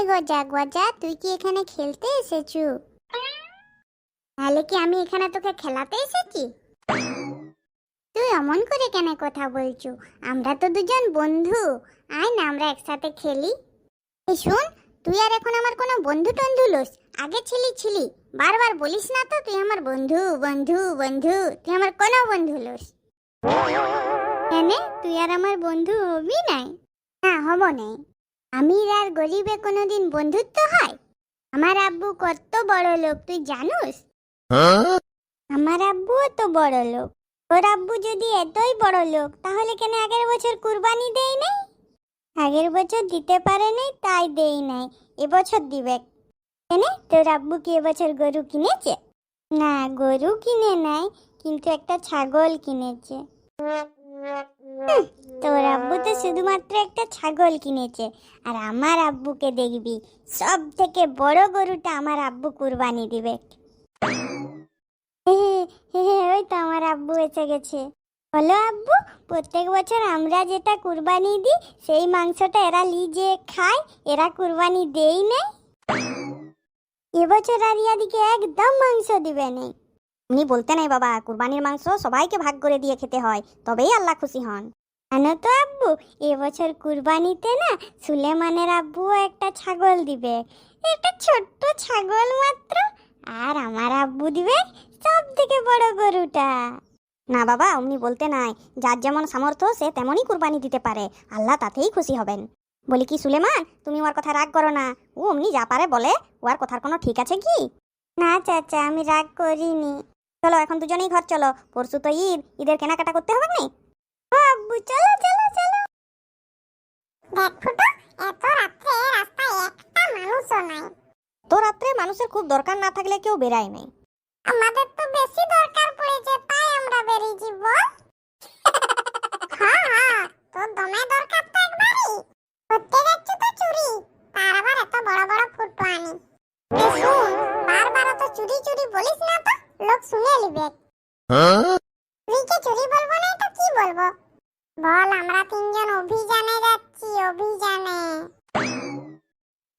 গজা গজা, তুই কি এখানে খেলতে এসেছু? তাহলে কি আমি এখানে তোকে খেলাতে এসেছি? তুই অমন করে কেন কথা বলছু? আমরা তো দুজন বন্ধু, আয় না আমরা একসাথে খেলি। এই শোন, তুই আর এখন আমার কোনো বন্ধু টন্ধু লোস। আগে ছিলি, বারবার বলিস না তো তুই আমার বন্ধু বন্ধু বন্ধু, তুই আমার কোনো বন্ধু লোস। কেন তুই আর আমার বন্ধু হবি নাই? না হব নাই। আমির আর গরিবে কোনোদিন বন্ধুত্ব হয়? আমার আব্বু কত বড় লোক তুই জানুস? আমার আব্বুও তো বড় লোক। তোর আব্বু যদি এতই বড় লোক তাহলে কেন আগের বছর কুরবানি দেই নাই? আগের বছর দিতে পারে নাই তাই দেই নাই, এবছর দিবে। কেন তোর আব্বু কি এবছর গরু কিনেছে? না, গরু কিনে নাই, কিন্তু একটা ছাগল কিনেছে। তোর আব্বু তো শুধুমাত্র একটা ছাগল কিনেছে, আর আমার আব্বুকে দেখবি সব থেকে বড় গরুটা আমার আব্বু কুরবানি দিবে। ওই তো আমার আব্বু এসে গেছে। বলো আব্বু, প্রত্যেক বছর আমরা যেটা কুরবানি দিই সেই মাংসটা এরা লিজে খায়, এরা কুরবানি দেই না। এবছর আর ইয়াদিকে একদম মাংস দিবে না। উনি বলতে নাই বাবা, কুরবানির মাংস সবাইকে ভাগ করে দিয়ে খেতে হয়, তবেই আল্লাহ খুশি হন। জানো তো আব্বু, এবছর কুরবানিতে না সুলেমানের আব্বুও একটা ছাগল দিবে, একটা ছোট্ট ছাগল মাত্র, আর আমার আব্বু দিবে সব থেকে বড় গরুটা। না বাবা, উনি বলতে নাই, যার যেমন সামর্থ্য সে তেমনই কুরবানি দিতে পারে, আল্লাহ তাতেই খুশি হবেন। বলি কি সুলেমান, তুমি ওর কথা রাগ করো না, ও অমনি যা পারে বলে, ওর কথার কোনো ঠিক আছে কি? না চাচা, আমি রাগ করিনি। চলো এখন দুজনেই ঘর চলো, পরশু তো ঈদ, ঈদের কেনাকাটা করতে হবে না? আব্বু চলো চলো চলো। দেখ ফুটো, এত রাতে রাস্তায় একটা মানুষও নাই। তো রাতে মানুষের খুব দরকার না থাকলে কেউ বেরায় নাই। আমাদের তো বেশি দরকার পড়েছে তাই আমরা বেরিয়েছি বল। হ্যাঁ, তোর দমে দরকার তো একবারই। করতে যাচ্ছ তো চুরি, তার আবার এত বড় বড় ফুটো আনি। শুন, বারবার তো চুরি চুরি বলিস না তো, লোক শুনে নিবে। তুই কি চুরি বলবো না তো কি বলবো? বল, আমরা তিনজন অভিযানে যাচ্ছি, অভিযানে।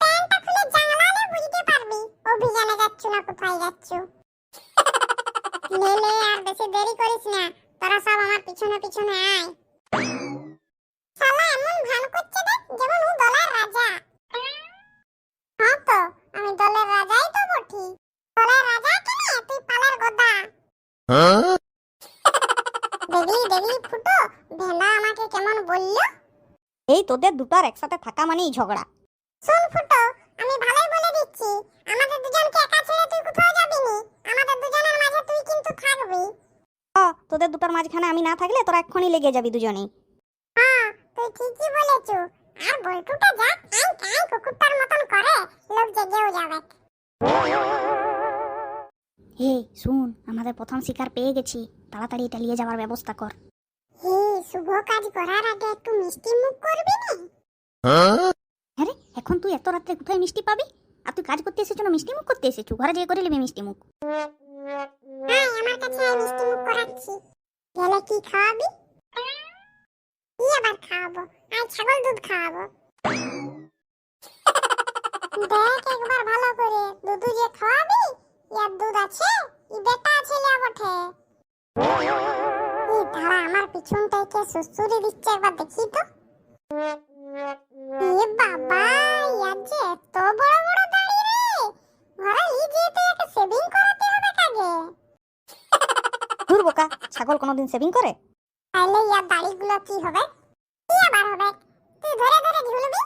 প্যান্টটা খুলে জানালে বুঝতে পারবি অভিযানে যাচ্ছ না কোথায় যাচ্ছ। লে আর বেশি দেরি করিস না, তোরা সব আমার পিছনে পিছনে আয়। শালা এমন ভান করছে দেখ যেমন ও দলের রাজা। হ্যাঁ তো, আমি দলের রাজাই তো বটি। দলের রাজা কেন, তুই পালার গদা। দেখলি ফুটো, ভেন্দা আমাকে কেমন বললো? এই তোদের দুটার একসাথে থাকা মানেই ঝগড়া। শোন ফুটো, আমি ভালোই বলে দিচ্ছি, আমাদের দুজনকে একা ছেড়ে তুই কোথাও যাবি নি, আমাদের দুজনের মাঝে তুই কিন্তু থাকবি। তোদের দুটার মাঝখানে আমি না থাকলে তোরা এক্ষুনি লেগে যাবি দুজনেই। হ্যাঁ, তুই ঠিকই বলেছো। আর বল্টুটা যা আই কুকুরটার মতন করে, লোক জেগেও যাবে। হে শুন, আমাদের প্রথম শিকার পেয়ে গেছি, তাড়াতাড়ি এটা নিয়ে যাওয়ার ব্যবস্থা কর। হে, শুভ কাজ করার আগে একটু মিষ্টি মুখ করবি না? আরে এখন তুই এত রাতে কোথায় মিষ্টি পাবি? আর তুই কাজ করতে এসেছিস না মিষ্টি মুখ করতে এসেছিস? ঘরে যেয়ে করে নিবি মিষ্টি মুখ। হ্যাঁ, আমার কাছে মিষ্টি মুখ করাচ্ছি। গেলে কি খাওয়াবি? কি আবার খাওয়াবো? আজ ছাগল দুধ খাওয়াবো। দেখ একবার ভালো করে, দুধ যে খাওয়াবি ইয়ার দুধ আছে, ই বেটা ছেলে বটে। এই ধারা আমার পিছন থেকে সুসুরি দিচ্ছে, একবার দেখি তো। এ বাবা, ইয়ার যে এত বড় বড় দাড়ি রে, ঘরে ই যেতে একটা সেভিং করাতে হবে কাগে। দূর বোকা, ছাগল কোনোদিন সেভিং করে? তাইলে ইয়ার দাড়িগুলো কি হবে? কি আবার হবে? তুই ধরে ধরে ঝুলবি।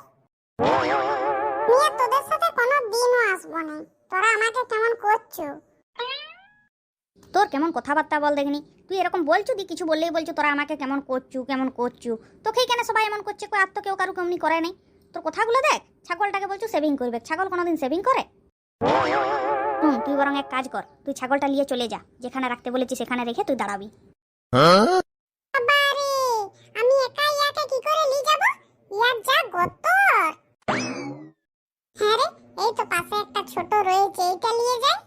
নিয়ে তোদের সাথে কোনো দিনও আসবো না, তোরা আমাকে কেমন করছো? তোর কেমন কথাবার্তা বল দেখিনি, তুই এরকম বলছু দি কিছু বললেই বলছু তোরা আমাকে কেমন করছু। তোকেই কেন সবাই এমন করছে, কই আর তো কেউ কারু কেমনি করে নাই। তোর কথাগুলো দেখ, ছাগলটাকে বলছু সেভিং করবে, ছাগল কোনোদিন সেভিং করে? তুই বরং এক কাজ কর, তুই ছাগলটা নিয়ে চলে যা, যেখানে রাখতে বলেছি সেখানে রেখে তুই দাঁড়াবি। বাবারে, আমি একা ইয়াকে কি করে নিয়ে যাব? ইয়ার যা গতর। হ্যাঁ রে, এই তো পাশে একটা ছোট রয়েছে, এটা নিয়ে যাই।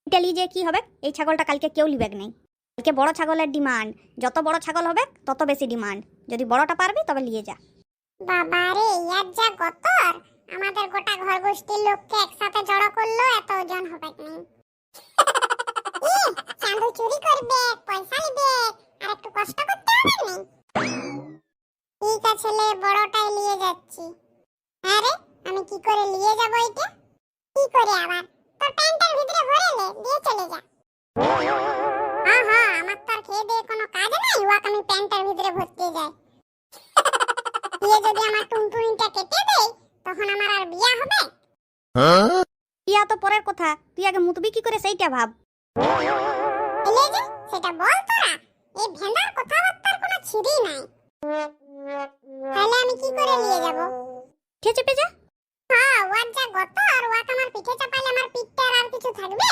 এটা নিয়ে যে কি হবে? এই ছাগলটা কালকে কেউ লিবেক নাই। কালকে বড় ছাগলের ডিমান্ড, যত বড় ছাগল হবে তত বেশি ডিমান্ড। যদি বড়টা পারবি তবে নিয়ে যা। বাবারে, ইয়ার যা গতর, আমাদের গোটা ঘর গোষ্ঠীর লোককে একসাথে জড়ো করলো এত ওজন হবে না। চাঁদু চুরি করবে, পয়সা নিবে, আর একটু কষ্ট করতে হবে না। ঠিক আছে, লে বড়টাই নিয়ে যাচ্ছি। আরে আমি কি করে নিয়ে যাব এটা? কি করে আবার? তোর প্যান্টের ভিতরে ভরে লে, দিয়ে চলে যা। হ্যাঁ, আমার তো আর খেয়ে দিয়ে কোনো কাজ নাই, ওয়াকে আমি প্যান্টের ভিতরে ভরতে যাই। দিয়ে যদি আমার টুনটুনিটা কেটে দেয়, তখন আমার আর বিয়া হবে? বিয়া তো পরের কথা, তুই আগে মুতবি কি করে সেইটা ভাব। এলে যে সেটা বল তোরা। এই ভেন্দার কথাবার্তার কোনো ছিরি নাই। তাহলে আমি কি করে নিয়ে যাব? পিঠে চেপে যা। হ্যাঁ, ওয়ার যা গত, আর ওয়াকে আমার পিঠে চাপাইলে আমার পিঠটা আর কিছু থাকবে?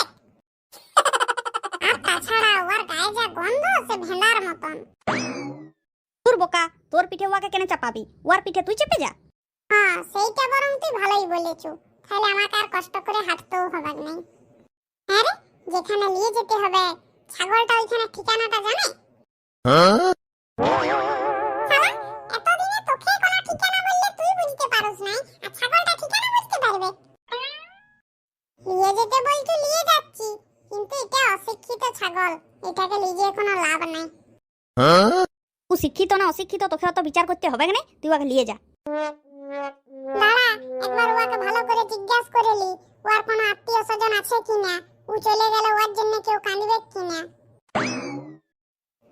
আর তাছাড়া ওর গায়ে যা গন্ধ, সে ভেন্দার মতন। তোর বোকা, তোর পিঠে ওয়াকে কেন চাপাবি? ওয়ার পিঠে তুই চেপে যা। হ্যাঁ, সেইটা বরং তুই ভালোই বলেছো। তাহলে আমাকে আর কষ্ট করে হাঁটতেও হবে না। আরে যেখানে নিয়ে যেতে হবে, ছাগলটা ওইখানে ঠিকানাটা জানে? শালা, এতদিনে তোকে কোনো ঠিকানা বললে তুই বুঝতে পারোস নাই, আর ছাগলটা ঠিকানা বুঝতে পারবে? নিয়ে যেতে বলছো, নিয়ে যাচ্ছি, কিন্তু এটা অশিক্ষিত ছাগল, এটাকে নিয়ে যেয়ে কোনো লাভ নাই। তুই শিক্ষিত না অশিক্ষিত তোকে অত বিচার করতে হবে না, তুই ওকে নিয়ে যা। দাঁড়া, একবার ওকে ভালো করে জিজ্ঞাসা করে লি, ওর কোনো আত্মীয় স্বজন আছে কিনা, ও চলে গেলে ওর জন্য কেউ কাঁদবে কিনা।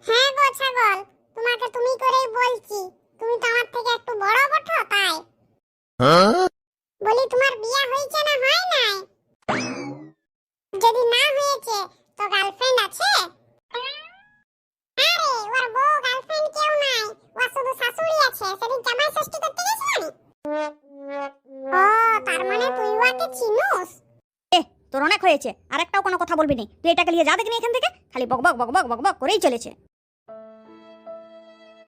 হ্যাঁ গো ছাগল, তোমাকে তুমি করেই বলছি, তুমি তো আমার থেকে একটু বড় বঠো, তাই বলি তোমার বিয়ে হয়েছে না হয় নাই? যদি না হয়েছে তো গার্লফ্রেন্ড আছে? আরে ওর বউ গার্লফ্রেন্ড কেউ নাই, ওর শুধু শাশুড়ি আছে, সেদিন জামাই ষষ্ঠী করতে গেছিল। ও, তার মানে তুই ওকে চিনোস? তোর অনেক হয়েছে, আর একটাও কোনো কথা বলবি না। তুই এটাকে নিয়ে যা দেখিনি এখান থেকে, খালি বকবক বকবক বকবক করেই চলেছে।